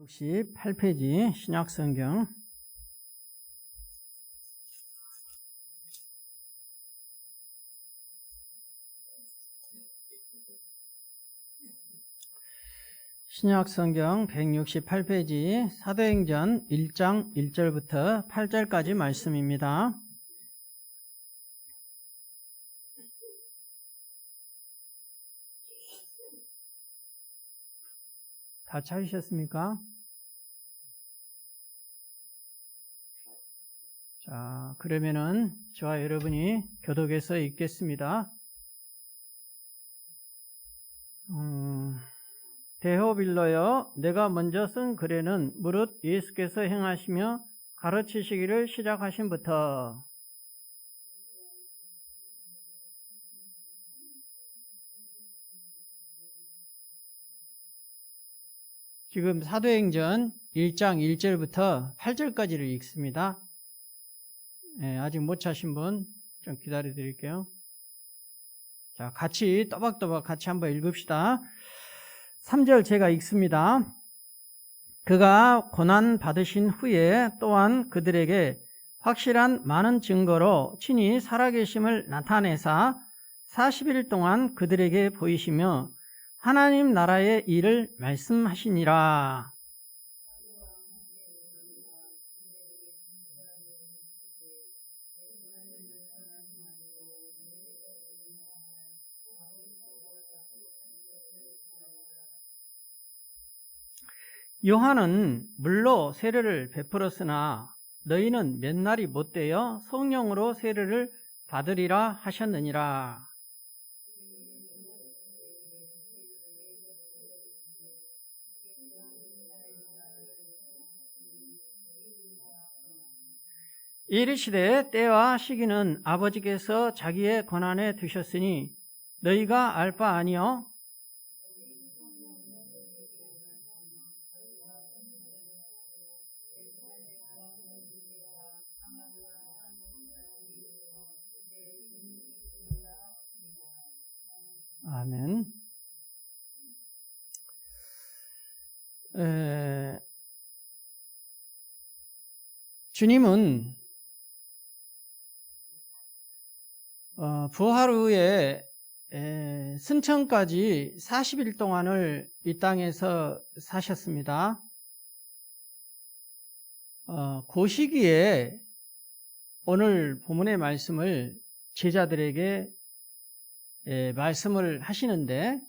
168페이지 신약성경 신약성경 168페이지 사도행전 1장 1절부터 8절까지 말씀입니다. 다 찾으셨습니까? 자, 그러면은 저와 여러분이 교독해서 읽겠습니다. 데호빌로여, 내가 먼저 쓴 글에는 무릇 예수께서 행하시며 가르치시기를 시작하신부터 지금 사도행전 1장 1절부터 8절까지를 읽습니다. 아직 못 찾으신 분 좀 기다려 드릴게요. 자, 같이 또박또박 같이 한번 읽읍시다. 3절 제가 읽습니다. 그가 고난 받으신 후에 또한 그들에게 확실한 많은 증거로 친히 살아계심을 나타내사 40일 동안 그들에게 보이시며 하나님 나라의 일을 말씀하시니라. 요한은 물로 세례를 베풀었으나 너희는 몇 날이 못되어 성령으로 세례를 받으리라 하셨느니라. 이르시되 때와 시기는 아버지께서 자기의 권한에 두셨으니 너희가 알 바 아니요. 아멘. 주님은 부활 후에 승천까지 40일 동안을 이 땅에서 사셨습니다. 그 시기에 오늘 본문의 말씀을 제자들에게 말씀을 하시는데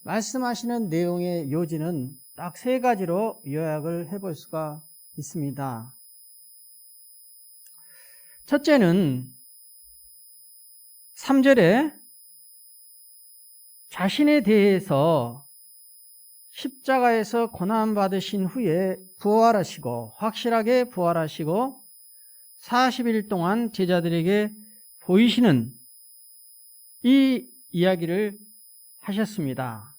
말씀하시는 내용의 요지는 딱 세 가지로 요약을 해볼 수가 있습니다. 첫째는 3절에 자신에 대해서 십자가에서 고난받으신 후에 부활하시고 확실하게 부활하시고 40일 동안 제자들에게 보이시는 이 이야기를 하셨습니다.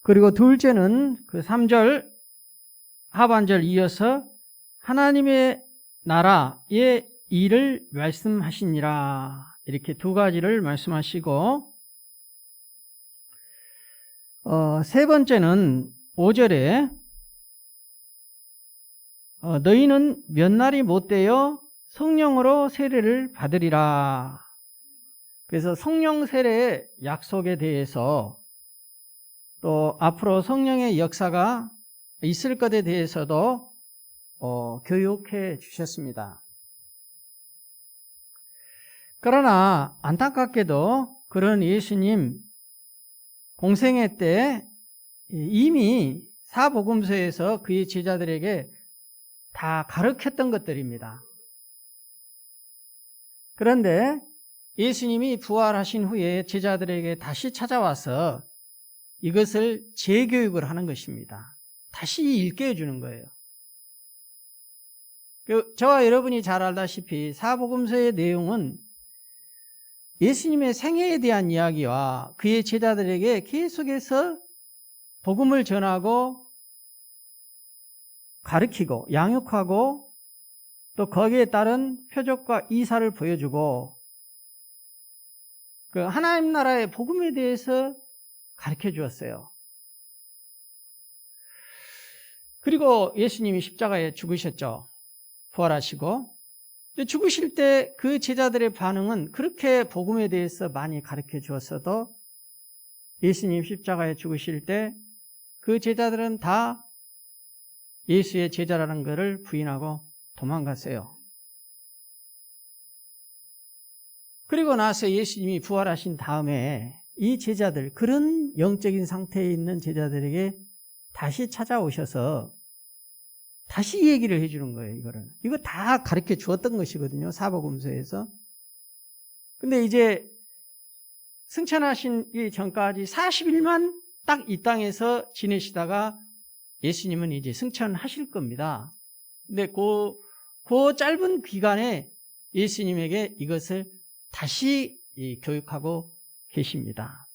그리고 둘째는 그 3절 하반절 이어서 하나님의 나라의 일을 말씀하시니라 이렇게 두 가지를 말씀하시고 세 번째는 5절에 너희는 몇 날이 못되어 성령으로 세례를 받으리라. 그래서 성령 세례의 약속에 대해서 또 앞으로 성령의 역사가 있을 것에 대해서도 교육해 주셨습니다. 그러나 안타깝게도 그런 예수님 공생애 때 이미 사복음서에서 그의 제자들에게 다 가르쳤던 것들입니다. 그런데 예수님이 부활하신 후에 제자들에게 다시 찾아와서 이것을 재교육을 하는 것입니다. 다시 일깨워 주는 거예요. 저와 여러분이 잘 알다시피 사복음서의 내용은 예수님의 생애에 대한 이야기와 그의 제자들에게 계속해서 복음을 전하고 가르치고 양육하고 또 거기에 따른 표적과 이사를 보여주고 그 하나님 나라의 복음에 대해서 가르쳐 주었어요. 그리고 예수님이 십자가에 죽으셨죠. 부활하시고. 죽으실 때 그 제자들의 반응은 그렇게 복음에 대해서 많이 가르쳐 주었어도 예수님 십자가에 죽으실 때 그 제자들은 다 예수의 제자라는 것을 부인하고 도망갔어요. 그리고 나서 예수님이 부활하신 다음에 이 제자들, 그런 영적인 상태에 있는 제자들에게 다시 찾아오셔서 다시 얘기를 해주는 거예요, 이거를. 이거 다 가르쳐 주었던 것이거든요, 사복음서에서. 근데 이제 승천하신 전까지 40일만 딱 이 땅에서 지내시다가 예수님은 이제 승천하실 겁니다. 근데 그 짧은 기간에 예수님에게 이것을 다시 교육하고 계십니다.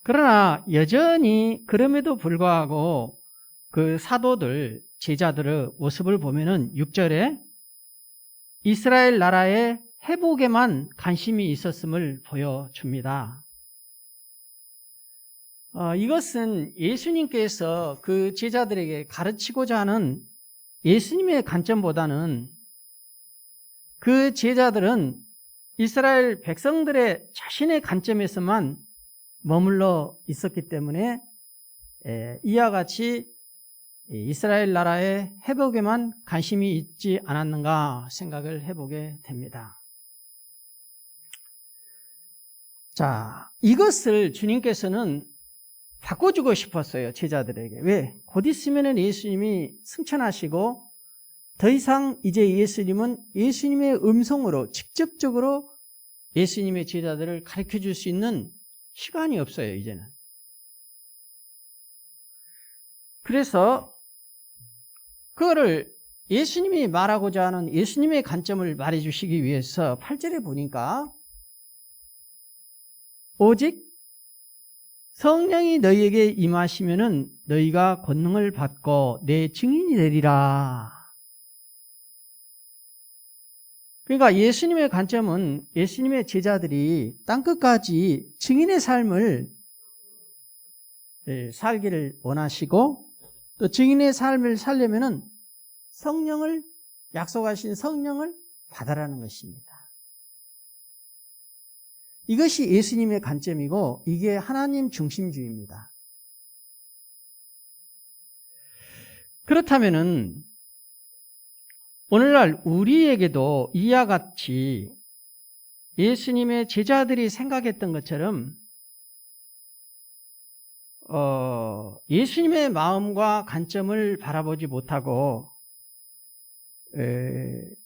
그러나 여전히 그럼에도 불구하고 그 사도들, 제자들의 모습을 보면은 6절에 이스라엘 나라의 회복에만 관심이 있었음을 보여줍니다. 이것은 예수님께서 그 제자들에게 가르치고자 하는 예수님의 관점보다는 그 제자들은 이스라엘 백성들의 자신의 관점에서만 머물러 있었기 때문에 이와 같이 이스라엘 나라의 회복에만 관심이 있지 않았는가 생각을 해보게 됩니다. 자, 이것을 주님께서는 바꿔주고 싶었어요, 제자들에게. 왜? 곧 있으면 예수님이 승천하시고 더 이상 이제 예수님은 예수님의 음성으로 직접적으로 예수님의 제자들을 가르쳐 줄 수 있는 시간이 없어요, 이제는. 그래서 그거를 예수님이 말하고자 하는 예수님의 관점을 말해 주시기 위해서 8절에 보니까 오직 성령이 너희에게 임하시면은 너희가 권능을 받고 내 증인이 되리라. 그러니까 예수님의 관점은 예수님의 제자들이 땅끝까지 증인의 삶을 살기를 원하시고 또 증인의 삶을 살려면은 성령을, 약속하신 성령을 받아라는 것입니다. 이것이 예수님의 관점이고 이게 하나님 중심주의입니다. 그렇다면은 오늘날 우리에게도 이와 같이 예수님의 제자들이 생각했던 것처럼 예수님의 마음과 관점을 바라보지 못하고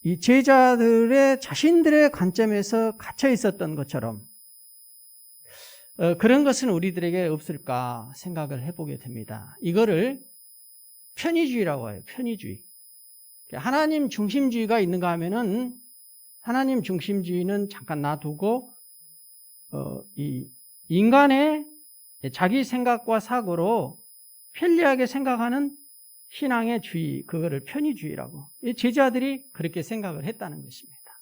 이 제자들의 자신들의 관점에서 갇혀 있었던 것처럼 그런 것은 우리들에게 없을까 생각을 해보게 됩니다. 이거를 편의주의라고 해요. 편의주의. 하나님 중심주의가 있는가 하면은 하나님 중심주의는 잠깐 놔두고 이 인간의 자기 생각과 사고로 편리하게 생각하는 신앙의 주의, 그거를 편의주의라고. 이 제자들이 그렇게 생각을 했다는 것입니다.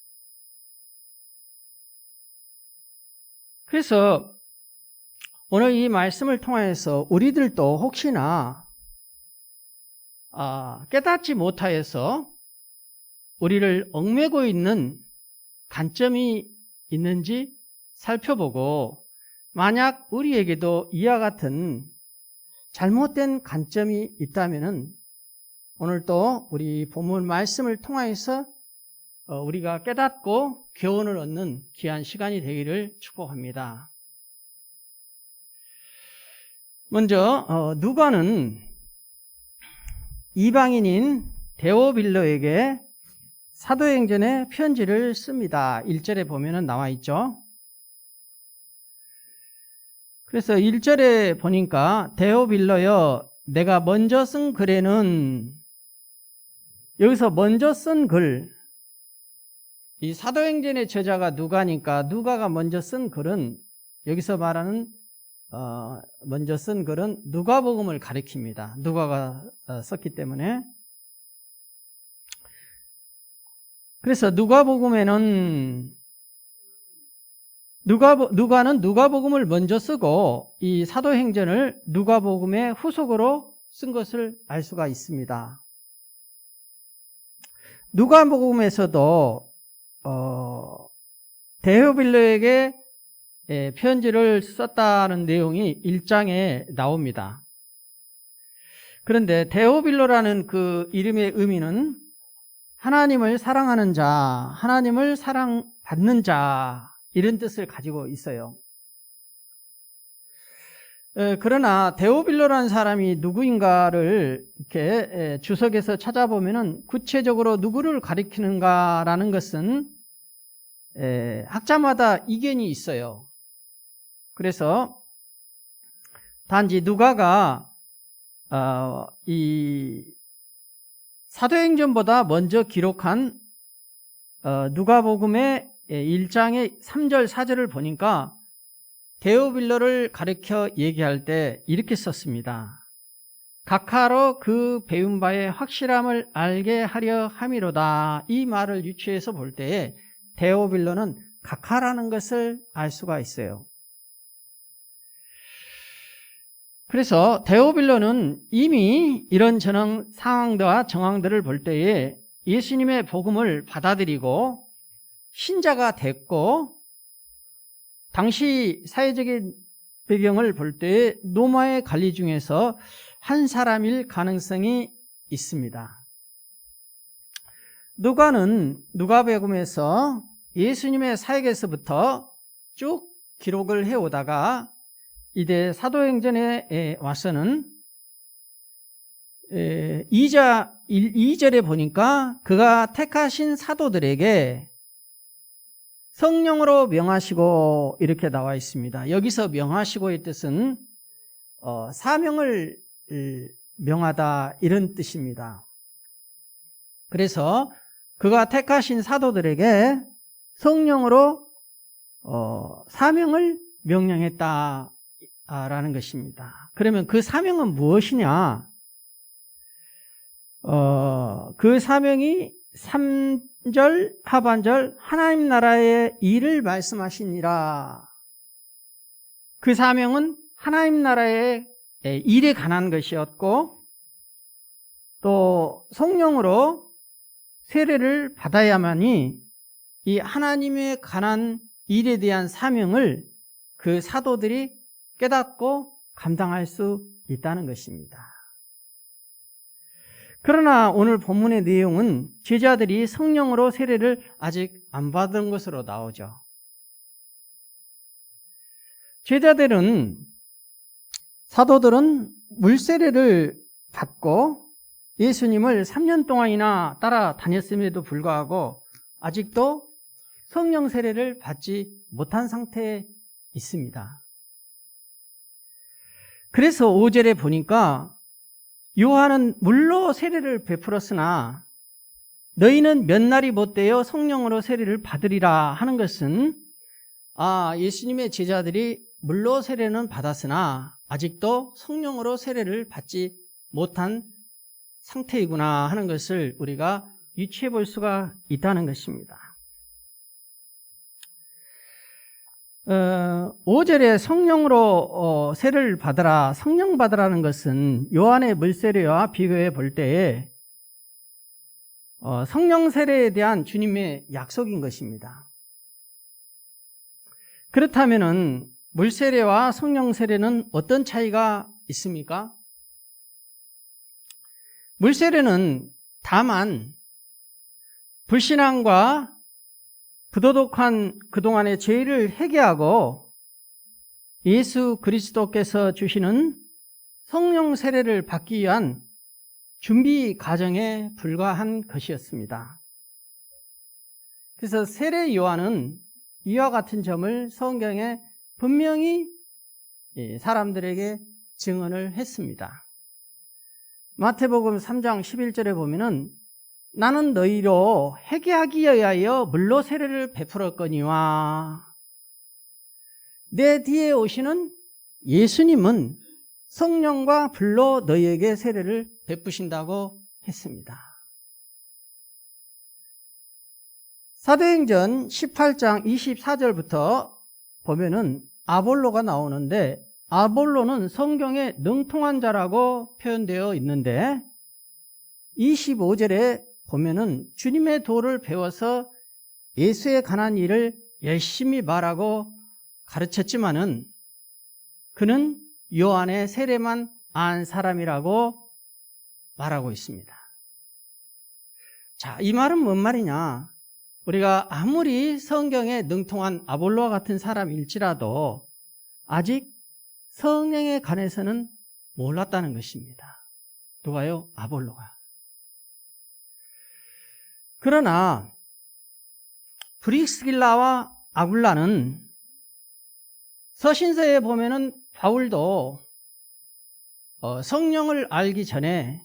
그래서 오늘 이 말씀을 통해서 우리들도 혹시나 깨닫지 못하여서 우리를 얽매고 있는 관점이 있는지 살펴보고 만약 우리에게도 이와 같은 잘못된 관점이 있다면은 오늘 또 우리 본문 말씀을 통해서 우리가 깨닫고 교훈을 얻는 귀한 시간이 되기를 축복합니다. 먼저 누가는 이방인인 데오빌로에게 사도행전의 편지를 씁니다. 1절에 보면은 나와 있죠. 그래서 1절에 보니까 데오빌로여 내가 먼저 쓴 글에는, 여기서 먼저 쓴 글, 이 사도행전의 저자가 누가니까 누가가 먼저 쓴 글은 여기서 말하는 먼저 쓴 글은 누가복음을 가리킵니다. 누가가 썼기 때문에. 그래서 누가복음에는 누가는 누가복음을 먼저 쓰고 이 사도행전을 누가복음의 후속으로 쓴 것을 알 수가 있습니다. 누가복음에서도 데오빌로에게 편지를 썼다는 내용이 1장에 나옵니다. 그런데 데오빌로라는 그 이름의 의미는 하나님을 사랑하는 자, 하나님을 사랑받는 자, 이런 뜻을 가지고 있어요. 그러나 데오빌로라는 사람이 누구인가를 이렇게 주석에서 찾아보면은 구체적으로 누구를 가리키는가라는 것은 학자마다 이견이 있어요. 그래서 단지 누가가 이 사도행전보다 먼저 기록한 누가복음의 1장의 3절 4절을 보니까 데오빌로를 가리켜 얘기할 때 이렇게 썼습니다. 각하로 그 배운 바의 확실함을 알게 하려 함이로다. 이 말을 유추해서 볼 때에 데오빌로는 각하라는 것을 알 수가 있어요. 그래서 데오빌로는 이미 이런 상황과 정황들을 볼 때에 예수님의 복음을 받아들이고 신자가 됐고, 당시 사회적인 배경을 볼 때에 로마의 관리 중에서 한 사람일 가능성이 있습니다. 누가는 누가복음에서 예수님의 사역에서부터 쭉 기록을 해오다가 이제 사도행전에 와서는 2절에 보니까 그가 택하신 사도들에게 성령으로 명하시고 이렇게 나와 있습니다. 여기서 명하시고의 뜻은 사명을 명하다 이런 뜻입니다. 그래서 그가 택하신 사도들에게 성령으로 사명을 명령했다라는 것입니다. 그러면 그 사명은 무엇이냐? 그 사명이 3절 하반절 하나님 나라의 일을 말씀하시니라. 그 사명은 하나님 나라의 일에 관한 것이었고, 또 성령으로 세례를 받아야만이 이 하나님에 관한 일에 대한 사명을 그 사도들이 깨닫고 감당할 수 있다는 것입니다. 그러나 오늘 본문의 내용은 제자들이 성령으로 세례를 아직 안 받은 것으로 나오죠. 사도들은 물세례를 받고 예수님을 3년 동안이나 따라다녔음에도 불구하고 아직도 성령 세례를 받지 못한 상태에 있습니다. 그래서 5절에 보니까 요한은 물로 세례를 베풀었으나 너희는 몇 날이 못되어 성령으로 세례를 받으리라 하는 것은, 예수님의 제자들이 물로 세례는 받았으나 아직도 성령으로 세례를 받지 못한 상태이구나 하는 것을 우리가 유추해 볼 수가 있다는 것입니다. 5절에 성령으로 세례를 받으라, 성령 받으라는 것은 요한의 물세례와 비교해 볼 때에 성령 세례에 대한 주님의 약속인 것입니다. 그렇다면은 물세례와 성령 세례는 어떤 차이가 있습니까? 물세례는 다만 불신앙과 부도덕한 그동안의 죄를 회개하고 예수 그리스도께서 주시는 성령 세례를 받기 위한 준비 과정에 불과한 것이었습니다. 그래서 세례 요한은 이와 같은 점을 성경에 분명히 사람들에게 증언을 했습니다. 마태복음 3장 11절에 보면은 나는 너희로 회개하기 위하여 물로 세례를 베풀었거니와 내 뒤에 오시는 예수님은 성령과 불로 너희에게 세례를 베푸신다고 했습니다. 사도행전 18장 24절부터 보면은 아볼로가 나오는데, 아볼로는 성경에 능통한 자라고 표현되어 있는데 25절에 보면은 주님의 도를 배워서 예수에 관한 일을 열심히 말하고 가르쳤지만은 그는 요한의 세례만 안 사람이라고 말하고 있습니다. 자, 이 말은 뭔 말이냐? 우리가 아무리 성경에 능통한 아볼로와 같은 사람일지라도 아직 성령에 관해서는 몰랐다는 것입니다. 누가요? 아볼로가. 그러나 브리스길라와 아굴라는 서신서에 보면은 바울도 성령을 알기 전에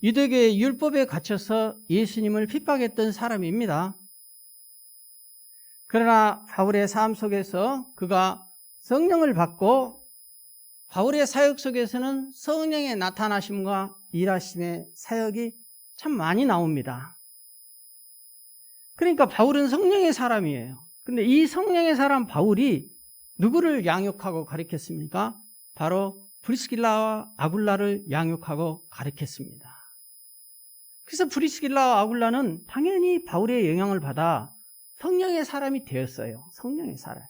유대교의 율법에 갇혀서 예수님을 핍박했던 사람입니다. 그러나 바울의 삶 속에서 그가 성령을 받고 바울의 사역 속에서는 성령의 나타나심과 일하심의 사역이 참 많이 나옵니다. 그러니까 바울은 성령의 사람이에요. 근데 이 성령의 사람 바울이 누구를 양육하고 가르쳤습니까? 바로 브리스길라와 아굴라를 양육하고 가르쳤습니다. 그래서 브리스길라와 아굴라는 당연히 바울의 영향을 받아 성령의 사람이 되었어요. 성령의 사람.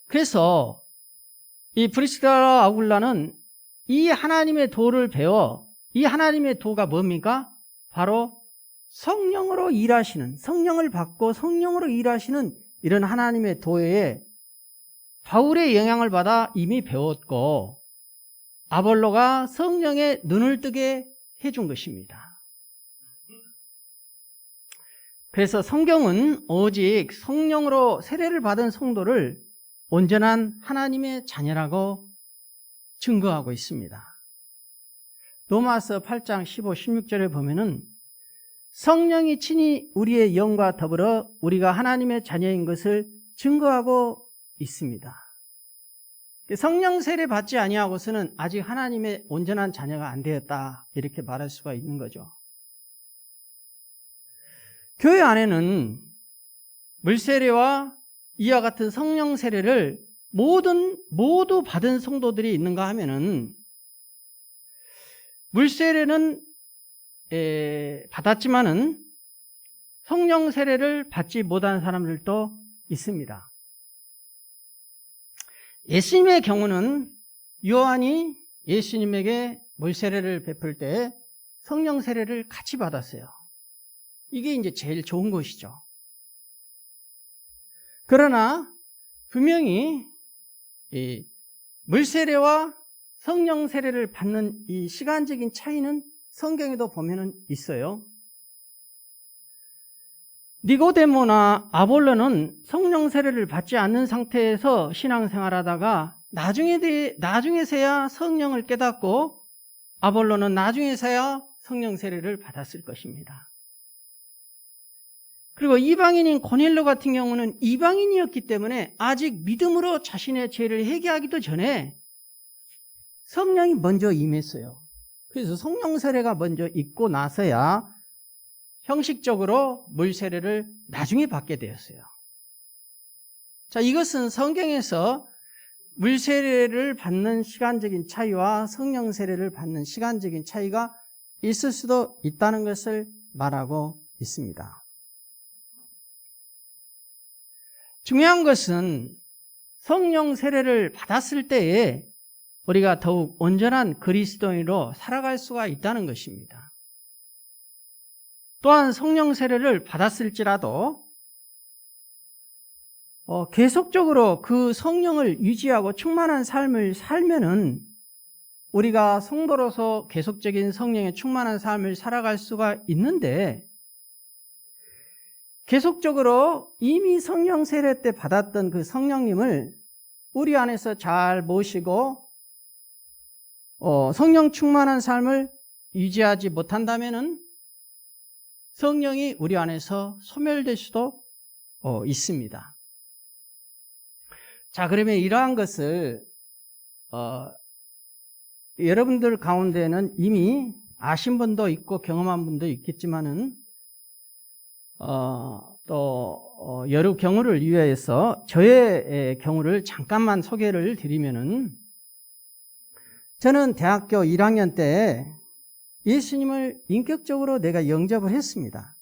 그래서 이 브리스길라와 아굴라는 이 하나님의 도를 배워, 이 하나님의 도가 뭡니까? 바로 성령으로 일하시는, 성령을 받고 성령으로 일하시는 이런 하나님의 도에 바울의 영향을 받아 이미 배웠고 아볼로가 성령의 눈을 뜨게 해준 것입니다. 그래서 성경은 오직 성령으로 세례를 받은 성도를 온전한 하나님의 자녀라고 증거하고 있습니다. 로마서 8장 15, 16절에 보면은 성령이 친히 우리의 영과 더불어 우리가 하나님의 자녀인 것을 증거하고 있습니다. 성령 세례 받지 아니하고서는 아직 하나님의 온전한 자녀가 안 되었다, 이렇게 말할 수가 있는 거죠. 교회 안에는 물세례와 이와 같은 성령 세례를 모두 받은 성도들이 있는가 하면은 물세례는 받았지만은 성령 세례를 받지 못한 사람들도 있습니다. 예수님의 경우는 요한이 예수님에게 물세례를 베풀 때 성령 세례를 같이 받았어요. 이게 이제 제일 좋은 것이죠. 그러나 분명히 이 물세례와 성령 세례를 받는 이 시간적인 차이는 성경에도 보면은 있어요. 니고데모나 아볼로는 성령 세례를 받지 않는 상태에서 신앙생활하다가 나중에서야 성령을 깨닫고 아볼로는 나중에서야 성령 세례를 받았을 것입니다. 그리고 이방인인 고넬료 같은 경우는 이방인이었기 때문에 아직 믿음으로 자신의 죄를 회개하기도 전에 성령이 먼저 임했어요. 그래서 성령 세례가 먼저 있고 나서야 형식적으로 물 세례를 나중에 받게 되었어요. 자, 이것은 성경에서 물 세례를 받는 시간적인 차이와 성령 세례를 받는 시간적인 차이가 있을 수도 있다는 것을 말하고 있습니다. 중요한 것은 성령 세례를 받았을 때에 우리가 더욱 온전한 그리스도인으로 살아갈 수가 있다는 것입니다. 또한 성령 세례를 받았을지라도 계속적으로 그 성령을 유지하고 충만한 삶을 살면은 우리가 성도로서 계속적인 성령의 충만한 삶을 살아갈 수가 있는데, 계속적으로 이미 성령 세례 때 받았던 그 성령님을 우리 안에서 잘 모시고 성령 충만한 삶을 유지하지 못한다면은 성령이 우리 안에서 소멸될 수도 있습니다. 자, 그러면 이러한 것을 여러분들 가운데는 이미 아신 분도 있고 경험한 분도 있겠지만은 여러 경우를 위해서 저의 경우를 잠깐만 소개를 드리면은, 저는 대학교 1학년 때 예수님을 인격적으로 내가 영접을 했습니다.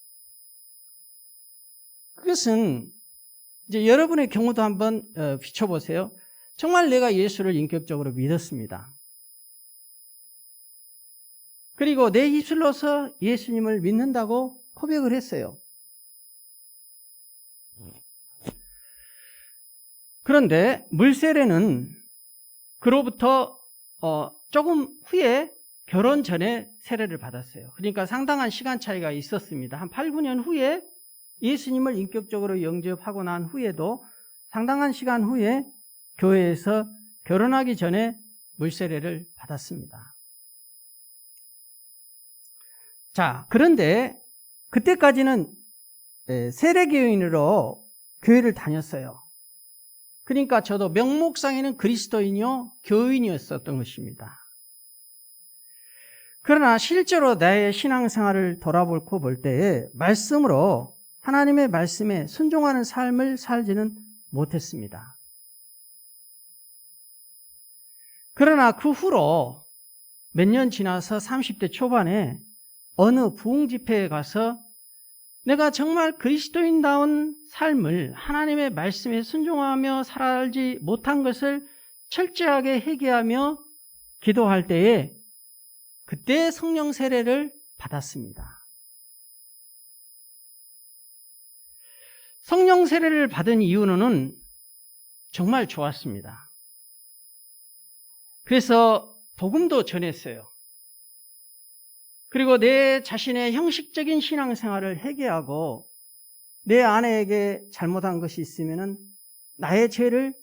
그것은 이제 여러분의 경우도 한번 비춰보세요. 정말 내가 예수를 인격적으로 믿었습니다. 그리고 내 입술로서 예수님을 믿는다고 고백을 했어요. 그런데 물세례는 그로부터 조금 후에 결혼 전에 세례를 받았어요. 그러니까 상당한 시간 차이가 있었습니다. 한 8, 9년 후에 예수님을 인격적으로 영접하고 난 후에도 상당한 시간 후에 교회에서 결혼하기 전에 물세례를 받았습니다. 자, 그런데 그때까지는 세례교인으로 교회를 다녔어요. 그러니까 저도 명목상에는 그리스도인이요 교인이었었던 것입니다. 그러나 실제로 나의 신앙생활을 돌아보고 볼 때에 말씀으로, 하나님의 말씀에 순종하는 삶을 살지는 못했습니다. 그러나 그 후로 몇 년 지나서 30대 초반에 어느 부흥 집회에 가서 내가 정말 그리스도인다운 삶을 하나님의 말씀에 순종하며 살지 못한 것을 철저하게 회개하며 기도할 때에 그때 성령 세례를 받았습니다. 성령 세례를 받은 이유는 정말 좋았습니다. 그래서 복음도 전했어요. 그리고 내 자신의 형식적인 신앙생활을 회개하고 내 아내에게 잘못한 것이 있으면 나의 죄를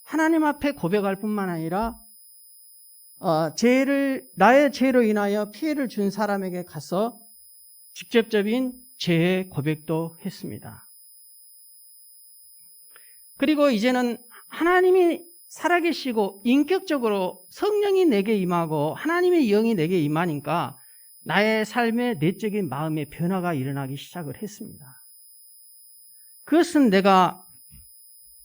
하나님 앞에 고백할 뿐만 아니라 나의 죄로 인하여 피해를 준 사람에게 가서 직접적인 죄의 고백도 했습니다. 그리고 이제는 하나님이 살아계시고 인격적으로 성령이 내게 임하고 하나님의 영이 내게 임하니까 나의 삶의 내적인 마음의 변화가 일어나기 시작을 했습니다. 그것은 내가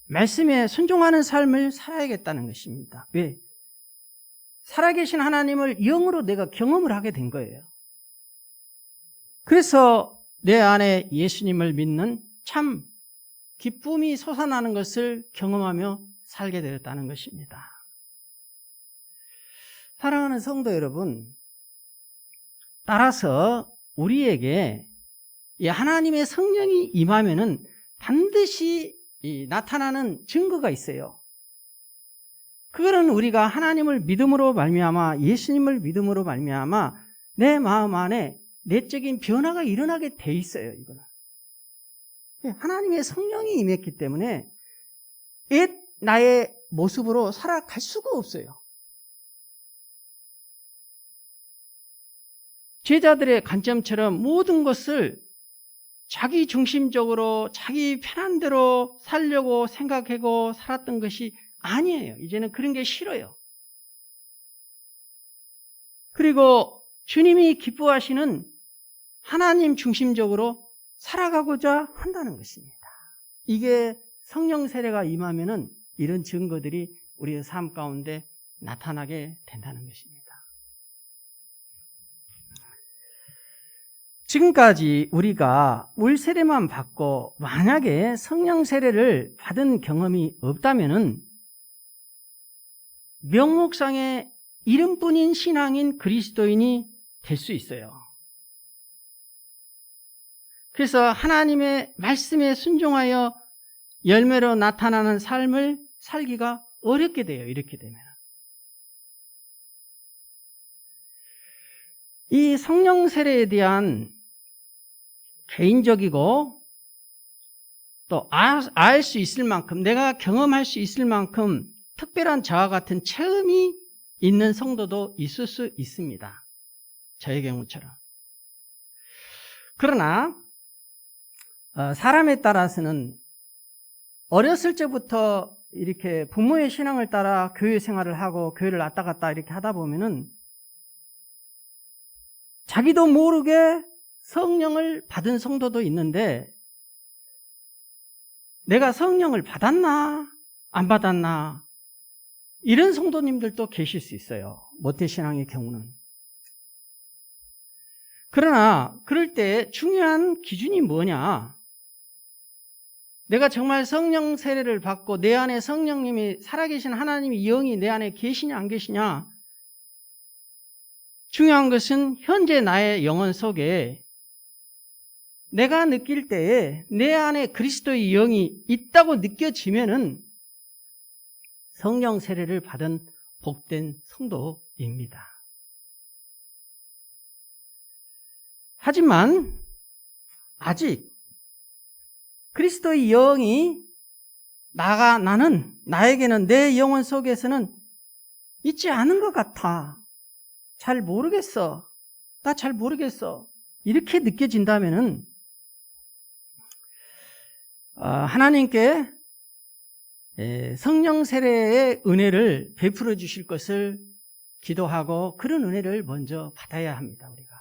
말씀에 순종하는 삶을 살아야겠다는 것입니다. 왜? 살아계신 하나님을 영으로 내가 경험을 하게 된 거예요. 그래서 내 안에 예수님을 믿는 참 기쁨이 솟아나는 것을 경험하며 살게 되었다는 것입니다. 사랑하는 성도 여러분, 따라서 우리에게 하나님의 성령이 임하면은 반드시 나타나는 증거가 있어요. 그거는 우리가 하나님을 믿음으로 말미암아, 예수님을 믿음으로 말미암아 내 마음 안에 내적인 변화가 일어나게 돼 있어요. 이거는 하나님의 성령이 임했기 때문에 옛 나의 모습으로 살아갈 수가 없어요. 제자들의 관점처럼 모든 것을 자기 중심적으로 자기 편한 대로 살려고 생각하고 살았던 것이 아니에요. 이제는 그런 게 싫어요. 그리고 주님이 기뻐하시는 하나님 중심적으로 살아가고자 한다는 것입니다. 이게 성령 세례가 임하면은 이런 증거들이 우리의 삶 가운데 나타나게 된다는 것입니다. 지금까지 우리가 물 세례만 받고 만약에 성령 세례를 받은 경험이 없다면은 명목상의 이름뿐인 신앙인 그리스도인이 될 수 있어요. 그래서 하나님의 말씀에 순종하여 열매로 나타나는 삶을 살기가 어렵게 돼요. 이렇게 되면. 이 성령 세례에 대한 개인적이고 또 알 수 있을 만큼, 내가 경험할 수 있을 만큼 특별한 저와 같은 체험이 있는 성도도 있을 수 있습니다. 저의 경우처럼. 그러나 사람에 따라서는 어렸을 때부터 이렇게 부모의 신앙을 따라 교회 생활을 하고 교회를 왔다 갔다 이렇게 하다 보면은 자기도 모르게 성령을 받은 성도도 있는데 내가 성령을 받았나 안 받았나 이런 성도님들도 계실 수 있어요. 모태신앙의 경우는. 그러나 그럴 때 중요한 기준이 뭐냐? 내가 정말 성령 세례를 받고 내 안에 성령님이 살아계신 하나님의 영이 내 안에 계시냐 안 계시냐? 중요한 것은 현재 나의 영혼 속에 내가 느낄 때에 내 안에 그리스도의 영이 있다고 느껴지면은 성령 세례를 받은 복된 성도입니다. 하지만 아직 그리스도의 영이 나에게는 내 영혼 속에서는 있지 않은 것 같아. 잘 모르겠어. 나 잘 모르겠어. 이렇게 느껴진다면은 하나님께 성령 세례의 은혜를 베풀어 주실 것을 기도하고 그런 은혜를 먼저 받아야 합니다. 우리가.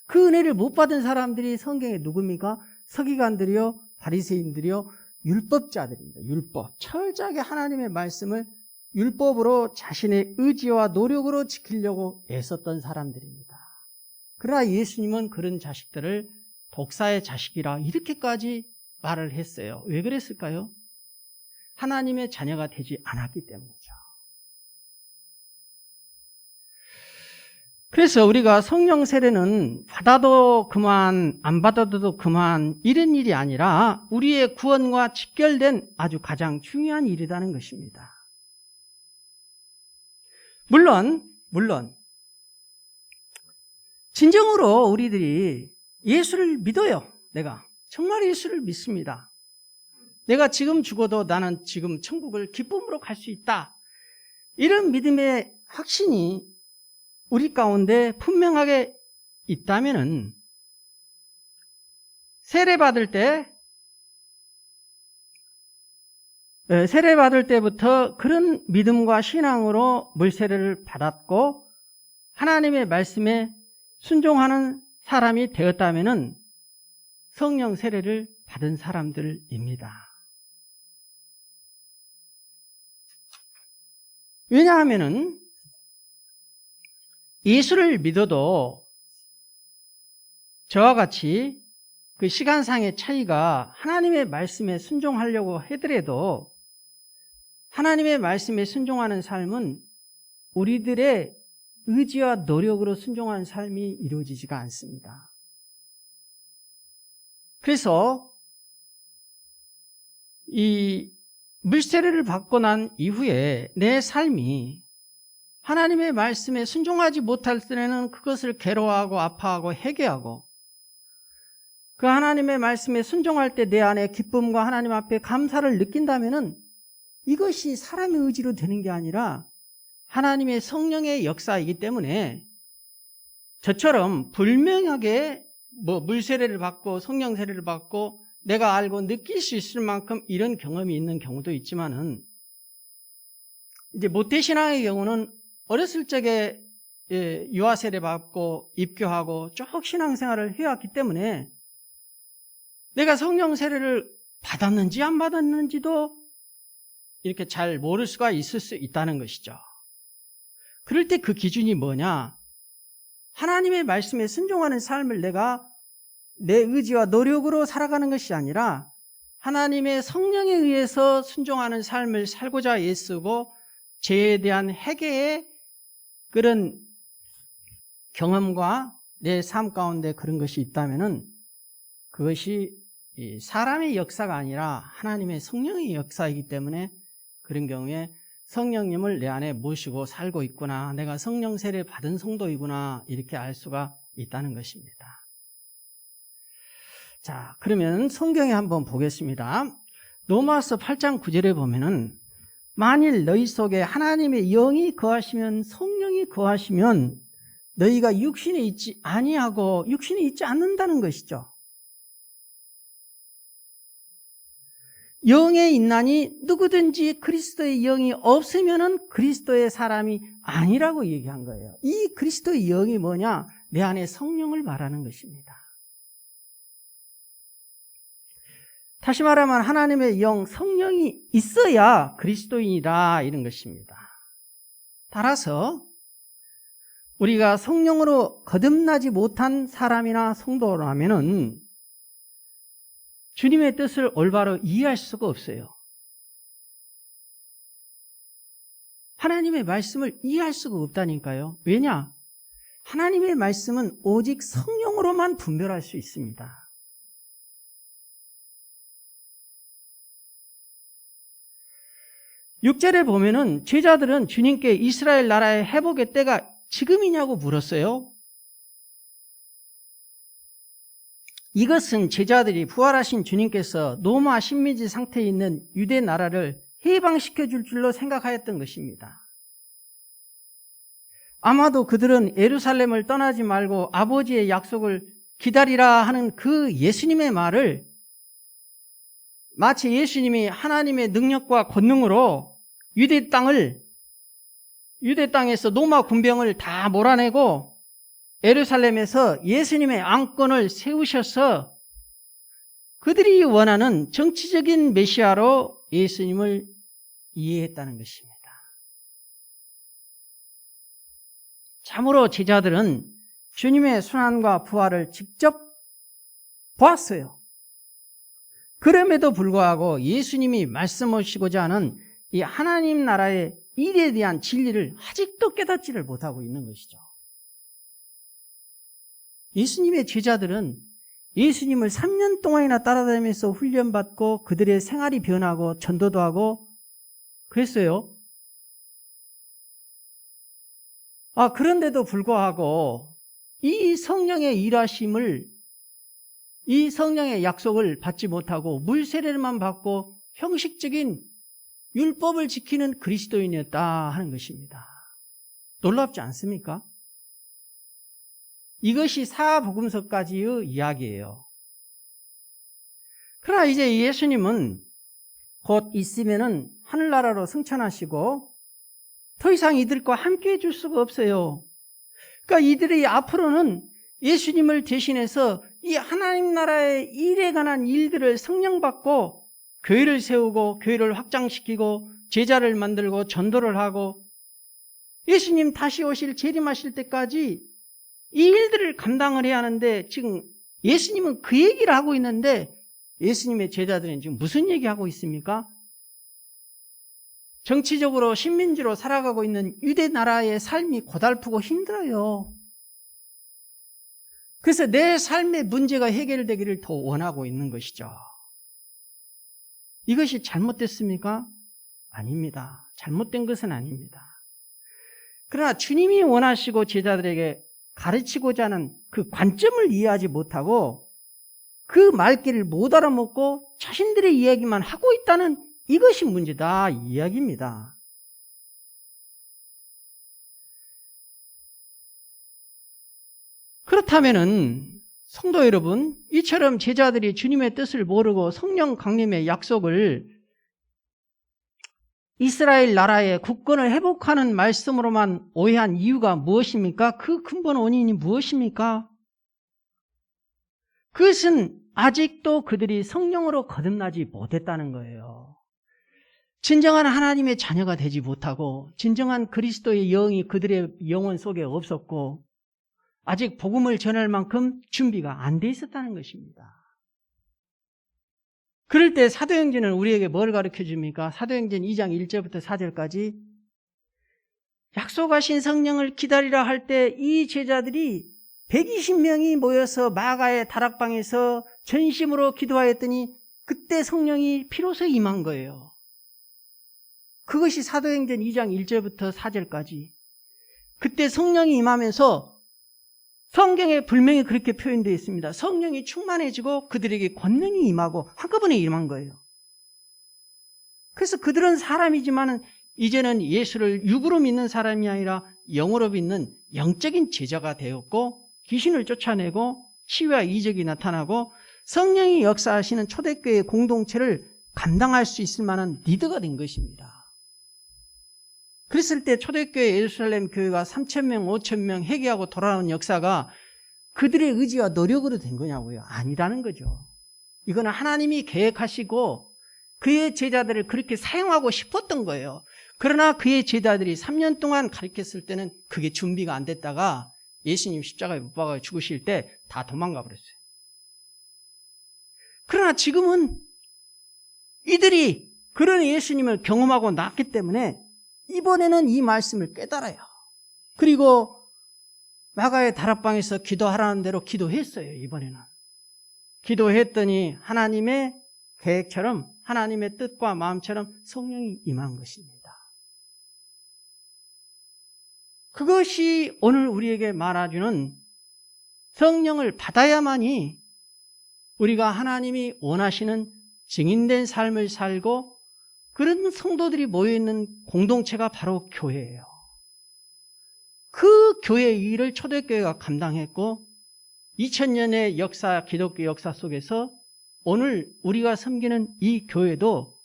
그 은혜를 못 받은 사람들이 성경에 누굽니까? 서기관들이요, 바리새인들이요, 율법자들입니다. 율법. 철저하게 하나님의 말씀을 율법으로 자신의 의지와 노력으로 지키려고 애썼던 사람들입니다. 그러나 예수님은 그런 자식들을 독사의 자식이라 이렇게까지 말을 했어요. 왜 그랬을까요? 하나님의 자녀가 되지 않았기 때문이죠. 그래서 우리가 성령 세례는 받아도 그만 안 받아도 그만 이런 일이 아니라 우리의 구원과 직결된 아주 가장 중요한 일이라는 것입니다. 물론 진정으로 우리들이 예수를 믿어요. 내가 정말 예수를 믿습니다. 내가 지금 죽어도 나는 지금 천국을 기쁨으로 갈 수 있다. 이런 믿음의 확신이 우리 가운데 분명하게 있다면은 세례받을 때부터 그런 믿음과 신앙으로 물세례를 받았고 하나님의 말씀에 순종하는 사람이 되었다면은 성령 세례를 받은 사람들입니다. 왜냐하면은 예수를 믿어도 저와 같이 그 시간상의 차이가 하나님의 말씀에 순종하려고 하더라도 하나님의 말씀에 순종하는 삶은 우리들의 의지와 노력으로 순종하는 삶이 이루어지지가 않습니다. 그래서 이 물세례를 받고 난 이후에 내 삶이 하나님의 말씀에 순종하지 못할 때는 그것을 괴로워하고 아파하고 회개하고 그 하나님의 말씀에 순종할 때 내 안에 기쁨과 하나님 앞에 감사를 느낀다면은 이것이 사람의 의지로 되는 게 아니라 하나님의 성령의 역사이기 때문에 저처럼 불명하게 물세례를 받고 성령 세례를 받고 내가 알고 느낄 수 있을 만큼 이런 경험이 있는 경우도 있지만은 이제 모태신앙의 경우는 어렸을 적에 유아세례 받고 입교하고 쭉 신앙생활을 해왔기 때문에 내가 성령 세례를 받았는지 안 받았는지도 이렇게 잘 모를 수가 있을 수 있다는 것이죠. 그럴 때 그 기준이 뭐냐? 하나님의 말씀에 순종하는 삶을 내가 내 의지와 노력으로 살아가는 것이 아니라 하나님의 성령에 의해서 순종하는 삶을 살고자 애쓰고 죄에 대한 회개의 그런 경험과 내 삶 가운데 그런 것이 있다면은 그것이 사람의 역사가 아니라 하나님의 성령의 역사이기 때문에 그런 경우에 성령님을 내 안에 모시고 살고 있구나. 내가 성령 세례 받은 성도이구나. 이렇게 알 수가 있다는 것입니다. 자, 그러면 성경에 한번 보겠습니다. 로마서 8장 9절에 보면은 만일 너희 속에 하나님의 영이 거하시면 성령이 거하시면 너희가 육신에 있지 아니하고 육신에 있지 않는다는 것이죠. 영에 있나니 누구든지 그리스도의 영이 없으면은 그리스도의 사람이 아니라고 얘기한 거예요. 이 그리스도의 영이 뭐냐? 내 안에 성령을 말하는 것입니다. 다시 말하면 하나님의 영, 성령이 있어야 그리스도인이다 이런 것입니다. 따라서 우리가 성령으로 거듭나지 못한 사람이나 성도라면은 주님의 뜻을 올바로 이해할 수가 없어요. 하나님의 말씀을 이해할 수가 없다니까요. 왜냐? 하나님의 말씀은 오직 성령으로만 분별할 수 있습니다. 6절에 보면은 제자들은 주님께 이스라엘 나라의 회복의 때가 지금이냐고 물었어요. 이것은 제자들이 부활하신 주님께서 로마 식민지 상태에 있는 유대 나라를 해방시켜 줄 줄로 생각하였던 것입니다. 아마도 그들은 예루살렘을 떠나지 말고 아버지의 약속을 기다리라 하는 그 예수님의 말을 마치 예수님이 하나님의 능력과 권능으로 유대 땅에서 로마 군병을 다 몰아내고 예루살렘에서 예수님의 왕권을 세우셔서 그들이 원하는 정치적인 메시아로 예수님을 이해했다는 것입니다. 참으로 제자들은 주님의 순환과 부활을 직접 보았어요. 그럼에도 불구하고 예수님이 말씀하시고자 하는 이 하나님 나라의 일에 대한 진리를 아직도 깨닫지를 못하고 있는 것이죠. 예수님의 제자들은 예수님을 3년 동안이나 따라다니면서 훈련받고 그들의 생활이 변하고 전도도 하고 그랬어요. 그런데도 불구하고 이 성령의 일하심을, 이 성령의 약속을 받지 못하고 물세례만 받고 형식적인 율법을 지키는 그리스도인이었다 하는 것입니다. 놀랍지 않습니까? 이것이 사복음서까지의 이야기예요. 그러나 이제 예수님은 곧 있으면은 하늘나라로 승천하시고 더 이상 이들과 함께 해줄 수가 없어요. 그러니까 이들이 앞으로는 예수님을 대신해서 이 하나님 나라의 일에 관한 일들을 성령받고 교회를 세우고 교회를 확장시키고 제자를 만들고 전도를 하고 예수님 다시 오실 재림하실 때까지 이 일들을 감당을 해야 하는데 지금 예수님은 그 얘기를 하고 있는데 예수님의 제자들은 지금 무슨 얘기하고 있습니까? 정치적으로 식민지로 살아가고 있는 유대 나라의 삶이 고달프고 힘들어요. 그래서 내 삶의 문제가 해결되기를 더 원하고 있는 것이죠. 이것이 잘못됐습니까? 아닙니다. 잘못된 것은 아닙니다. 그러나 주님이 원하시고 제자들에게 가르치고자 하는 그 관점을 이해하지 못하고 그 말귀를 못 알아먹고 자신들의 이야기만 하고 있다는 이것이 문제다 이 이야기입니다. 그렇다면은 성도 여러분, 이처럼 제자들이 주님의 뜻을 모르고 성령 강림의 약속을 이스라엘 나라의 국권을 회복하는 말씀으로만 오해한 이유가 무엇입니까? 그 근본 원인이 무엇입니까? 그것은 아직도 그들이 성령으로 거듭나지 못했다는 거예요. 진정한 하나님의 자녀가 되지 못하고 진정한 그리스도의 영이 그들의 영혼 속에 없었고 아직 복음을 전할 만큼 준비가 안 돼 있었다는 것입니다. 그럴 때 사도행전은 우리에게 뭘 가르쳐 줍니까? 사도행전 2장 1절부터 4절까지 약속하신 성령을 기다리라 할 때 이 제자들이 120명이 모여서 마가의 다락방에서 전심으로 기도하였더니 그때 성령이 비로소 임한 거예요. 그것이 사도행전 2장 1절부터 4절까지 그때 성령이 임하면서 성경에 분명히 그렇게 표현되어 있습니다. 성령이 충만해지고 그들에게 권능이 임하고 한꺼번에 임한 거예요. 그래서 그들은 사람이지만 이제는 예수를 육으로 믿는 사람이 아니라 영으로 믿는 영적인 제자가 되었고 귀신을 쫓아내고 치유와 이적이 나타나고 성령이 역사하시는 초대교회 공동체를 감당할 수 있을 만한 리더가 된 것입니다. 그랬을 때 초대교회 예루살렘 교회가 3,000명, 5,000명 회개하고 돌아오는 역사가 그들의 의지와 노력으로 된 거냐고요? 아니라는 거죠. 이거는 하나님이 계획하시고 그의 제자들을 그렇게 사용하고 싶었던 거예요. 그러나 그의 제자들이 3년 동안 가르쳤을 때는 그게 준비가 안 됐다가 예수님 십자가에 못 박아 죽으실 때 다 도망가 버렸어요. 그러나 지금은 이들이 그런 예수님을 경험하고 났기 때문에 이번에는 이 말씀을 깨달아요. 그리고 마가의 다락방에서 기도하라는 대로 기도했어요. 이번에는 기도했더니 하나님의 계획처럼 하나님의 뜻과 마음처럼 성령이 임한 것입니다. 그것이 오늘 우리에게 말해주는 성령을 받아야만이 우리가 하나님이 원하시는 증인된 삶을 살고 그런 성도들이 모여있는 공동체가 바로 교회예요. 그 교회의 일을 초대교회가 감당했고 2000년의 역사, 기독교 역사 속에서 오늘 우리가 섬기는 이 교회도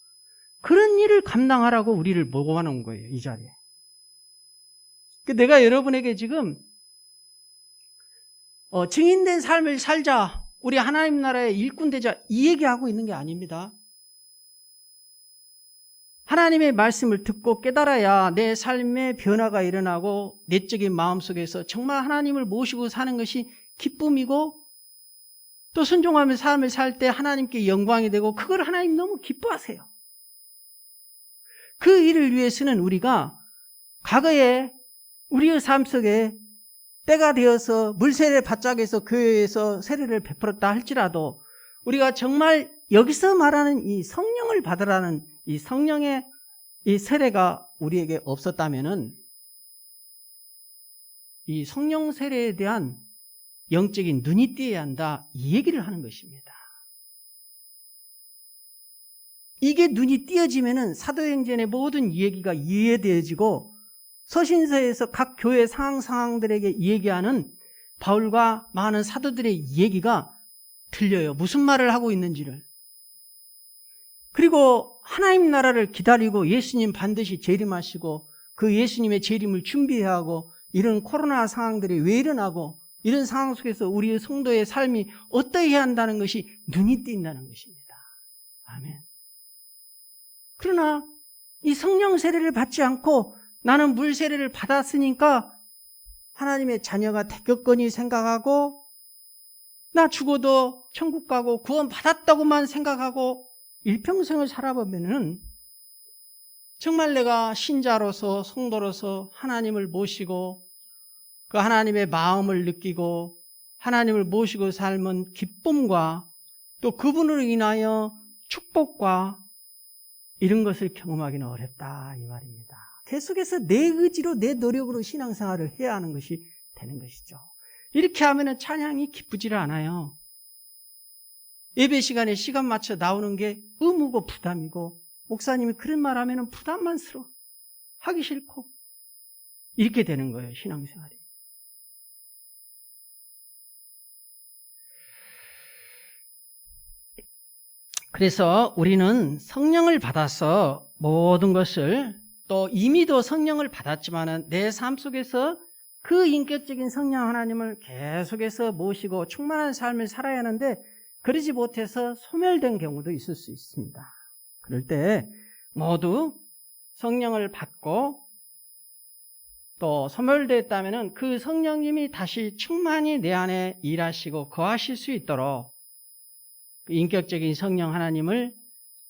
그런 일을 감당하라고 우리를 모아놓은 거예요. 이 자리에. 내가 여러분에게 지금 증인된 삶을 살자, 우리 하나님 나라의 일꾼 되자 이 얘기하고 있는 게 아닙니다. 하나님의 말씀을 듣고 깨달아야 내 삶의 변화가 일어나고 내적인 마음속에서 정말 하나님을 모시고 사는 것이 기쁨이고 또 순종하며 삶을 살 때 하나님께 영광이 되고 그걸 하나님 너무 기뻐하세요. 그 일을 위해서는 우리가 과거에 우리의 삶 속에 때가 되어서 물세례 바짝에서 교회에서 세례를 베풀었다 할지라도 우리가 정말 여기서 말하는 이 성령을 받으라는 이 성령의 이 세례가 우리에게 없었다면은 이 성령 세례에 대한 영적인 눈이 띄어야 한다 이 얘기를 하는 것입니다. 이게 눈이 띄어지면은 사도행전의 모든 얘기가 이해되어지고 서신서에서 각 교회 상황들에게 얘기하는 바울과 많은 사도들의 얘기가 들려요. 무슨 말을 하고 있는지를. 그리고 하나님 나라를 기다리고 예수님 반드시 재림하시고 그 예수님의 재림을 준비해야 하고 이런 코로나 상황들이 왜 일어나고 이런 상황 속에서 우리의 성도의 삶이 어떠해야 한다는 것이 눈이 띈다는 것입니다. 아멘. 그러나 이 성령 세례를 받지 않고 나는 물 세례를 받았으니까 하나님의 자녀가 되겠거니 생각하고 나 죽어도 천국 가고 구원 받았다고만 생각하고 일평생을 살아보면은 정말 내가 신자로서 성도로서 하나님을 모시고 그 하나님의 마음을 느끼고 하나님을 모시고 삶은 기쁨과 또 그분으로 인하여 축복과 이런 것을 경험하기는 어렵다 이 말입니다. 계속해서 내 의지로 내 노력으로 신앙생활을 해야 하는 것이 되는 것이죠. 이렇게 하면 찬양이 기쁘지를 않아요. 예배 시간에 시간 맞춰 나오는 게 의무고 부담이고 목사님이 그런 말 하면 부담만스러워 하기 싫고 이렇게 되는 거예요. 신앙생활이. 그래서 우리는 성령을 받아서 모든 것을 또 이미도 성령을 받았지만은 내 삶 속에서 그 인격적인 성령 하나님을 계속해서 모시고 충만한 삶을 살아야 하는데 그러지 못해서 소멸된 경우도 있을 수 있습니다. 그럴 때 모두 성령을 받고 또 소멸됐다면은 그 성령님이 다시 충만히 내 안에 일하시고 거하실 수 있도록 인격적인 성령 하나님을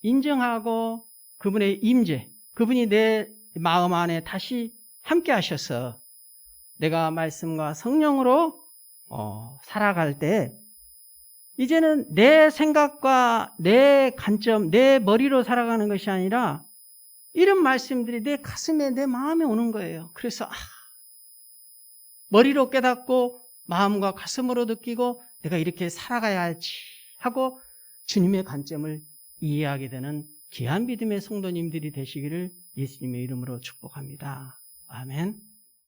인정하고 그분의 임재, 그분이 내 마음 안에 다시 함께 하셔서 내가 말씀과 성령으로 살아갈 때 이제는 내 생각과 내 관점, 내 머리로 살아가는 것이 아니라 이런 말씀들이 내 가슴에 내 마음에 오는 거예요. 그래서 머리로 깨닫고 마음과 가슴으로 느끼고 내가 이렇게 살아가야지 하고 주님의 관점을 이해하게 되는 귀한 믿음의 성도님들이 되시기를 예수님의 이름으로 축복합니다. 아멘.